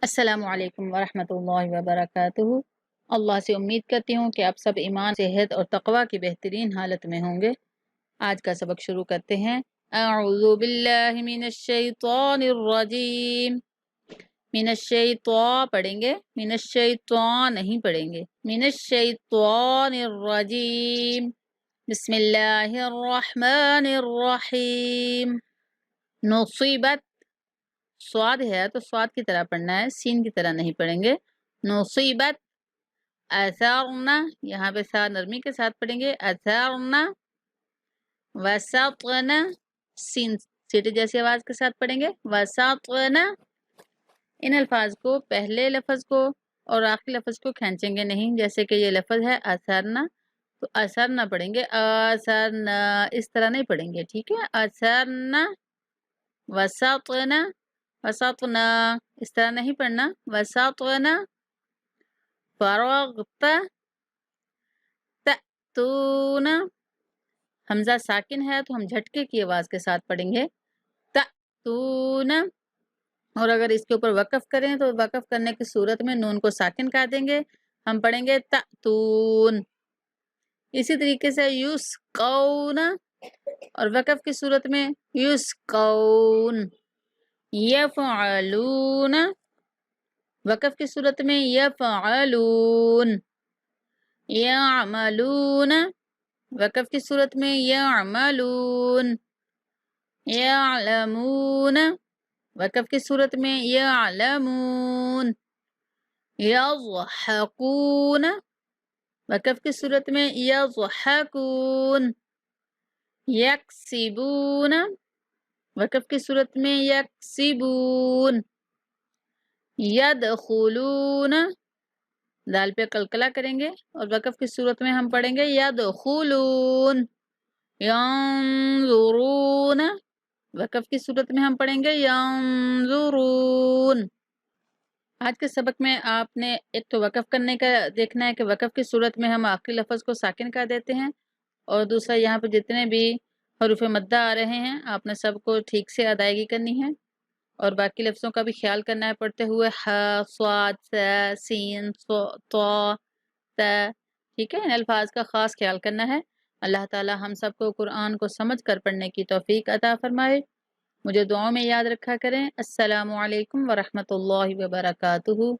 السلام علیکم ورحمۃ اللہ وبرکاتہ۔ اللہ سے امید کرتی ہوں کہ آپ سب ایمان، صحت اور تقوی کی بہترین حالت میں ہوں گے۔ آج کا سبق شروع کرتے ہیں۔ اعوذ باللہ من الشیطان الرجیم۔ من الشیطان پڑھیں گے، من الشیطان نہیں پڑھیں گے، من الشیطان الرجیم۔ بسم اللہ الرحمن الرحیم۔ نصیبت سواد ہے تو سواد کی طرح پڑھنا ہے، سین کی طرح نہیں پڑھیں گے۔ نصیبت اثرنا، یہاں پہ سا نرمی کے ساتھ پڑھیں گے، اثرنا۔ وسطنا، سین سیٹی جیسی آواز کے ساتھ پڑھیں گے، وسطنا۔ ان الفاظ کو پہلے لفظ کو اور آخری لفظ کو کھینچیں گے نہیں، جیسے کہ یہ لفظ ہے اثرنا تو اثرنا پڑھیں گے، اثرنا اس طرح نہیں پڑھیں گے، ٹھیک ہے۔ اثرنا، وسطنا، وسطنا اس طرح نہیں پڑھنا، وسطنا۔ فرغت، تأتون، حمزہ ساکن ہے تو ہم جھٹکے کی آواز کے ساتھ پڑھیں گے، تأتون۔ اور اگر اس کے اوپر وقف کریں تو وقف کرنے کی صورت میں نون کو ساکن کر دیں گے، ہم پڑھیں گے تأتون۔ اسی طریقے سے یسقون، اور وقف کی صورت میں یسقون۔ یفعلون، وقف کی صورت میں یفعلون۔ یعملون، وقف کی صورت میں یعملون۔ یعلمون، وقف کی صورت میں یعلمون۔ یضحکون، وقف کی صورت میں یضحکون۔ یکسبون، وقف کی صورت میں یکسبون۔ یدخلون، دال پہ قلقلہ کریں گے اور وقف کی صورت میں ہم پڑھیں گے یدخلون۔ ینظرون، وقف کی صورت میں ہم پڑھیں گے ینظرون۔ آج کے سبق میں آپ نے ایک تو وقف کرنے کا دیکھنا ہے کہ وقف کی صورت میں ہم آخری لفظ کو ساکن کر دیتے ہیں، اور دوسرا یہاں پہ جتنے بھی حروف مدہ آ رہے ہیں آپ نے سب کو ٹھیک سے ادائیگی کرنی ہے، اور باقی لفظوں کا بھی خیال کرنا ہے پڑھتے ہوئے، ح، صاد، س، سین، طا، ت، ٹھیک ہے۔ ان الفاظ کا خاص خیال کرنا ہے۔ اللہ تعالی ہم سب کو قرآن کو سمجھ کر پڑھنے کی توفیق عطا فرمائے۔ مجھے دعاؤں میں یاد رکھا کریں۔ السلام علیکم ورحمۃ اللہ وبرکاتہ۔